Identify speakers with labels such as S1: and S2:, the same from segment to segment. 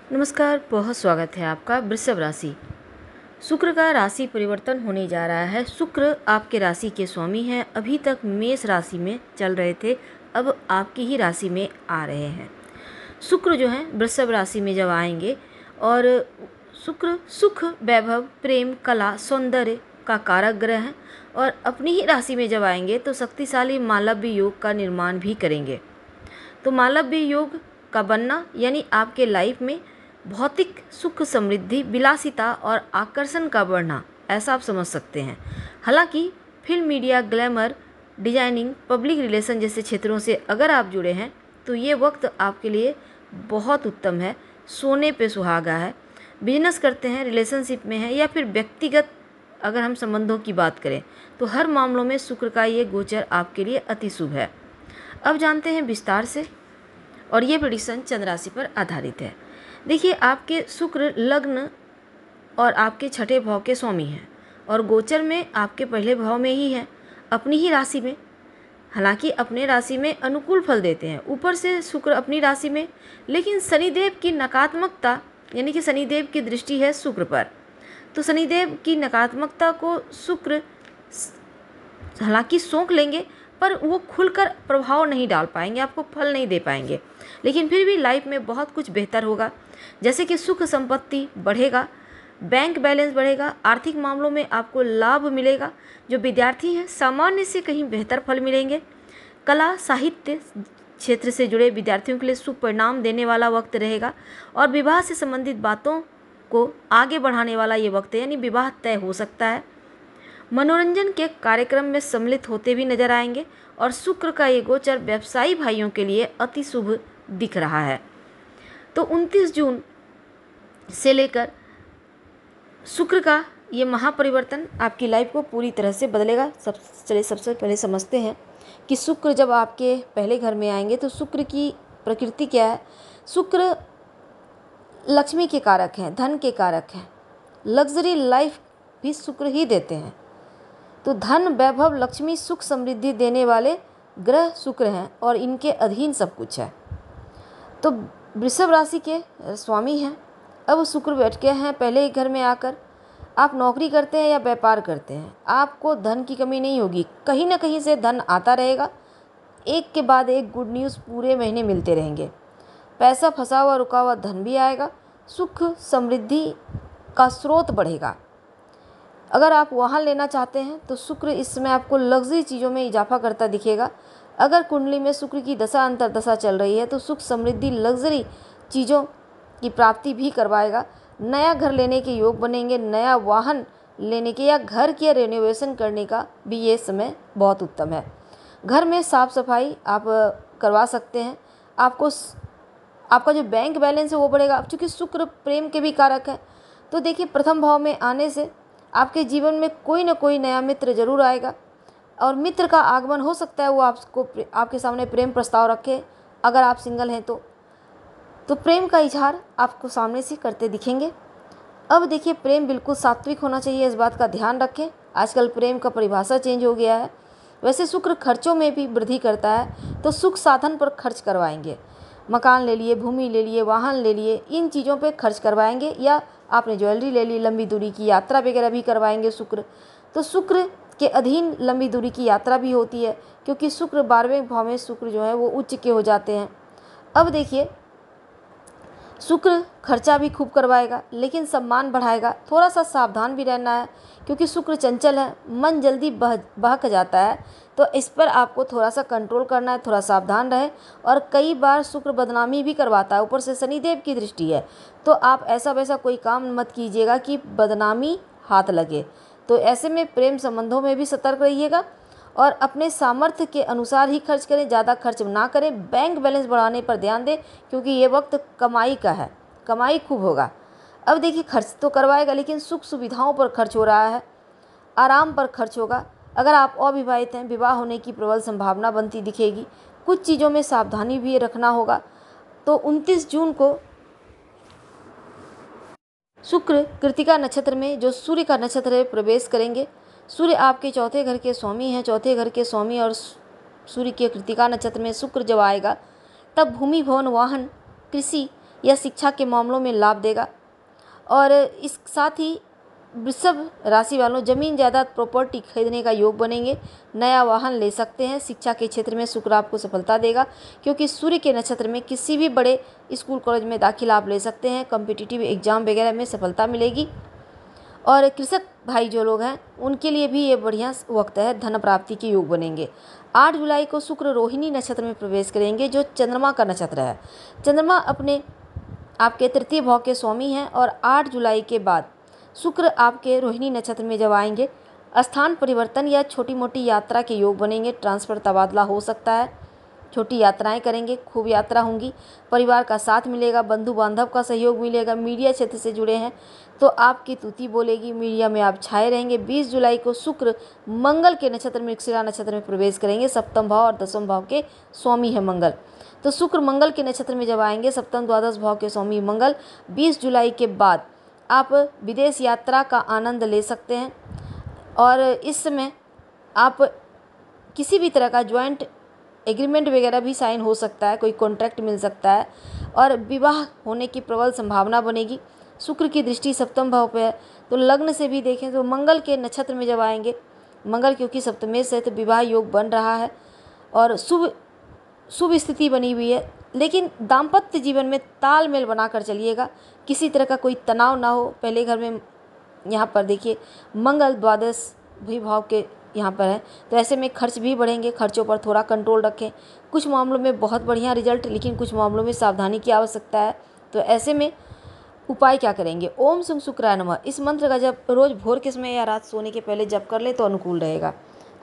S1: नमस्कार, बहुत स्वागत है आपका। वृषभ राशि, शुक्र का राशि परिवर्तन होने जा रहा है। शुक्र आपके राशि के स्वामी हैं। अभी तक मेष राशि में चल रहे थे, अब आपकी ही राशि में आ रहे हैं। शुक्र जो है वृषभ राशि में जब आएंगे और शुक्र सुख, वैभव, प्रेम, कला, सौंदर्य का कारक ग्रह है और अपनी ही राशि में जब आएंगे तो शक्तिशाली मालव्य योग का निर्माण भी करेंगे। तो मालव्य योग का बनना यानी आपके लाइफ में भौतिक सुख, समृद्धि, विलासिता और आकर्षण का बढ़ना, ऐसा आप समझ सकते हैं। हालांकि film, media, glamour, designing, public relation जैसे क्षेत्रों से अगर आप जुड़े हैं तो ये वक्त आपके लिए बहुत उत्तम है, सोने पे सुहागा है। बिजनेस करते हैं, रिलेशनशिप में हैं या फिर व्यक्तिगत अगर हम संबंधों की बात करें तो हर मामलों में शुक्र का ये गोचर आपके लिए अति शुभ है। अब जानते हैं विस्तार से, और ये प्रेडिक्शन चंद्र राशि पर आधारित है। देखिए, आपके शुक्र लग्न और आपके छठे भाव के स्वामी हैं और गोचर में आपके पहले भाव में ही है, अपनी ही राशि में। हालांकि अपने राशि में अनुकूल फल देते हैं, ऊपर से शुक्र अपनी राशि में, लेकिन शनिदेव की नकारात्मकता यानी कि शनिदेव की दृष्टि है शुक्र पर। तो शनिदेव की नकारात्मकता को शुक्र हालांकि सोख लेंगे पर वो खुलकर प्रभाव नहीं डाल पाएंगे, आपको फल नहीं दे पाएंगे, लेकिन फिर भी लाइफ में बहुत कुछ बेहतर होगा। जैसे कि सुख संपत्ति बढ़ेगा, बैंक बैलेंस बढ़ेगा, आर्थिक मामलों में आपको लाभ मिलेगा। जो विद्यार्थी हैं सामान्य से कहीं बेहतर फल मिलेंगे। कला साहित्य क्षेत्र से जुड़े विद्यार्थियों के लिए शुभ परिणाम देने वाला वक्त रहेगा और विवाह से संबंधित बातों को आगे बढ़ाने वाला ये वक्त है, यानी विवाह तय हो सकता है। मनोरंजन के कार्यक्रम में सम्मिलित होते भी नजर आएंगे और शुक्र का ये गोचर व्यवसायी भाइयों के लिए अति शुभ दिख रहा है। तो 29 जून से लेकर शुक्र का ये महापरिवर्तन आपकी लाइफ को पूरी तरह से बदलेगा। सबसे पहले समझते हैं कि शुक्र जब आपके पहले घर में आएंगे तो शुक्र की प्रकृति क्या है। शुक्र लक्ष्मी के कारक हैं, धन के कारक हैं, लग्जरी लाइफ भी शुक्र ही देते हैं। तो धन, वैभव, लक्ष्मी, सुख, समृद्धि देने वाले ग्रह शुक्र हैं और इनके अधीन सब कुछ है। तो वृषभ राशि के स्वामी हैं। अब शुक्र बैठ गए हैं पहले ही घर में आकर। आप नौकरी करते हैं या व्यापार करते हैं, आपको धन की कमी नहीं होगी, कहीं ना कहीं से धन आता रहेगा। एक के बाद एक गुड न्यूज़ पूरे महीने मिलते रहेंगे। पैसा फंसा हुआ रुका हुआ धन भी आएगा, सुख समृद्धि का स्रोत बढ़ेगा। अगर आप वाहन लेना चाहते हैं तो शुक्र इस समय आपको लग्जरी चीज़ों में इजाफा करता दिखेगा। अगर कुंडली में शुक्र की दशा अंतर्दशा चल रही है तो सुख समृद्धि लग्जरी चीज़ों की प्राप्ति भी करवाएगा। नया घर लेने के योग बनेंगे, नया वाहन लेने के या घर की रेनोवेशन करने का भी ये समय बहुत उत्तम है। घर में साफ सफाई आप करवा सकते हैं। आपका जो बैंक बैलेंस है वो बढ़ेगा। अब चूँकि शुक्र प्रेम के भी कारक है तो देखिए, प्रथम भाव में आने से आपके जीवन में कोई ना कोई नया मित्र जरूर आएगा और मित्र का आगमन हो सकता है वो आपके सामने प्रेम प्रस्ताव रखे। अगर आप सिंगल हैं तो प्रेम का इजहार आपको सामने से करते दिखेंगे। अब देखिए, प्रेम बिल्कुल सात्विक होना चाहिए, इस बात का ध्यान रखें। आजकल प्रेम का परिभाषा चेंज हो गया है। वैसे शुक्र खर्चों में भी वृद्धि करता है तो सुख साधन पर खर्च करवाएंगे। मकान ले लिए, भूमि ले लिए, वाहन ले लिए, इन चीज़ों पे खर्च करवाएंगे, या आपने ज्वेलरी ले ली, लंबी दूरी की यात्रा वगैरह भी करवाएंगे शुक्र। तो शुक्र के अधीन लंबी दूरी की यात्रा भी होती है क्योंकि शुक्र 12वें भाव में शुक्र जो है वो उच्च के हो जाते हैं। अब देखिए, शुक्र खर्चा भी खूब करवाएगा लेकिन सम्मान बढ़ाएगा। थोड़ा सा सावधान भी रहना है क्योंकि शुक्र चंचल है, मन जल्दी बहक जाता है, तो इस पर आपको थोड़ा सा कंट्रोल करना है, थोड़ा सावधान रहे। और कई बार शुक्र बदनामी भी करवाता है, ऊपर से शनिदेव की दृष्टि है, तो आप ऐसा वैसा कोई काम मत कीजिएगा कि बदनामी हाथ लगे। तो ऐसे में प्रेम संबंधों में भी सतर्क रहिएगा और अपने सामर्थ्य के अनुसार ही खर्च करें, ज़्यादा खर्च ना करें। बैंक बैलेंस बढ़ाने पर ध्यान दें क्योंकि ये वक्त कमाई का है, कमाई खूब होगा। अब देखिए, खर्च तो करवाएगा लेकिन सुख सुविधाओं पर खर्च हो रहा है, आराम पर खर्च होगा। अगर आप अविवाहित हैं, विवाह होने की प्रबल संभावना बनती दिखेगी। कुछ चीज़ों में सावधानी भी रखना होगा। तो 29 जून को शुक्र कृतिका नक्षत्र में, जो सूर्य का नक्षत्र है, प्रवेश करेंगे। सूर्य आपके चौथे घर के स्वामी हैं। चौथे घर के स्वामी और सूर्य के कृतिका नक्षत्र में शुक्र जब आएगा तब भूमि, भवन, वाहन, कृषि यह शिक्षा के मामलों में लाभ देगा। और इस साथ ही वृषभ राशि वालों ज़मीन जायदाद प्रॉपर्टी खरीदने का योग बनेंगे, नया वाहन ले सकते हैं। शिक्षा के क्षेत्र में शुक्र आपको सफलता देगा, क्योंकि सूर्य के नक्षत्र में किसी भी बड़े स्कूल कॉलेज में दाखिला आप ले सकते हैं। कॉम्पिटिटिव एग्जाम वगैरह में सफलता मिलेगी। और कृषक भाई जो लोग हैं उनके लिए भी ये बढ़िया वक्त है, धन प्राप्ति के योग बनेंगे। 8 जुलाई को शुक्र रोहिणी नक्षत्र में प्रवेश करेंगे, जो चंद्रमा का नक्षत्र है। चंद्रमा अपने आपके तृतीय भाव के स्वामी हैं और 8 जुलाई के बाद शुक्र आपके रोहिणी नक्षत्र में जब आएंगे, स्थान परिवर्तन या छोटी मोटी यात्रा के योग बनेंगे। ट्रांसफ़र तबादला हो सकता है, छोटी यात्राएं करेंगे, खूब यात्रा होंगी, परिवार का साथ मिलेगा, बंधु बांधव का सहयोग मिलेगा। मीडिया क्षेत्र से जुड़े हैं तो आपकी तूती बोलेगी, मीडिया में आप छाए रहेंगे। 20 जुलाई को शुक्र मंगल के नक्षत्र में मृगशिरा नक्षत्र में प्रवेश करेंगे। सप्तम भाव और दसम भाव के स्वामी है मंगल, तो शुक्र मंगल के नक्षत्र में जब आएंगे, सप्तम द्वादश भाव के स्वामी मंगल, 20 जुलाई के बाद आप विदेश यात्रा का आनंद ले सकते हैं। और इस समय आप किसी भी तरह का ज्वाइंट एग्रीमेंट वगैरह भी साइन हो सकता है, कोई कॉन्ट्रैक्ट मिल सकता है और विवाह होने की प्रबल संभावना बनेगी। शुक्र की दृष्टि सप्तम भाव पे है, तो लग्न से भी देखें तो मंगल के नक्षत्र में जब आएंगे, मंगल क्योंकि सप्तमेश है तो विवाह योग बन रहा है और शुभ स्थिति बनी हुई है। लेकिन दाम्पत्य जीवन में तालमेल बनाकर चलिएगा, किसी तरह का कोई तनाव ना हो। पहले घर में यहाँ पर देखिए मंगल द्वादश भी भाव के यहाँ पर है, तो ऐसे में खर्च भी बढ़ेंगे, खर्चों पर थोड़ा कंट्रोल रखें। कुछ मामलों में बहुत बढ़िया रिजल्ट, लेकिन कुछ मामलों में सावधानी की आवश्यकता है। तो ऐसे में उपाय क्या करेंगे? ओम शुं शुक्राय नमः, इस मंत्र का जब रोज़ भोर के समय या रात सोने के पहले जप कर ले तो अनुकूल रहेगा।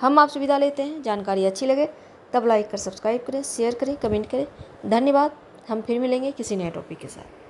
S1: हम आपसे विदा लेते हैं। जानकारी अच्छी लगे तब लाइक कर सब्सक्राइब करें, शेयर करें, कमेंट करें। धन्यवाद। हम फिर मिलेंगे किसी नए टॉपिक के साथ।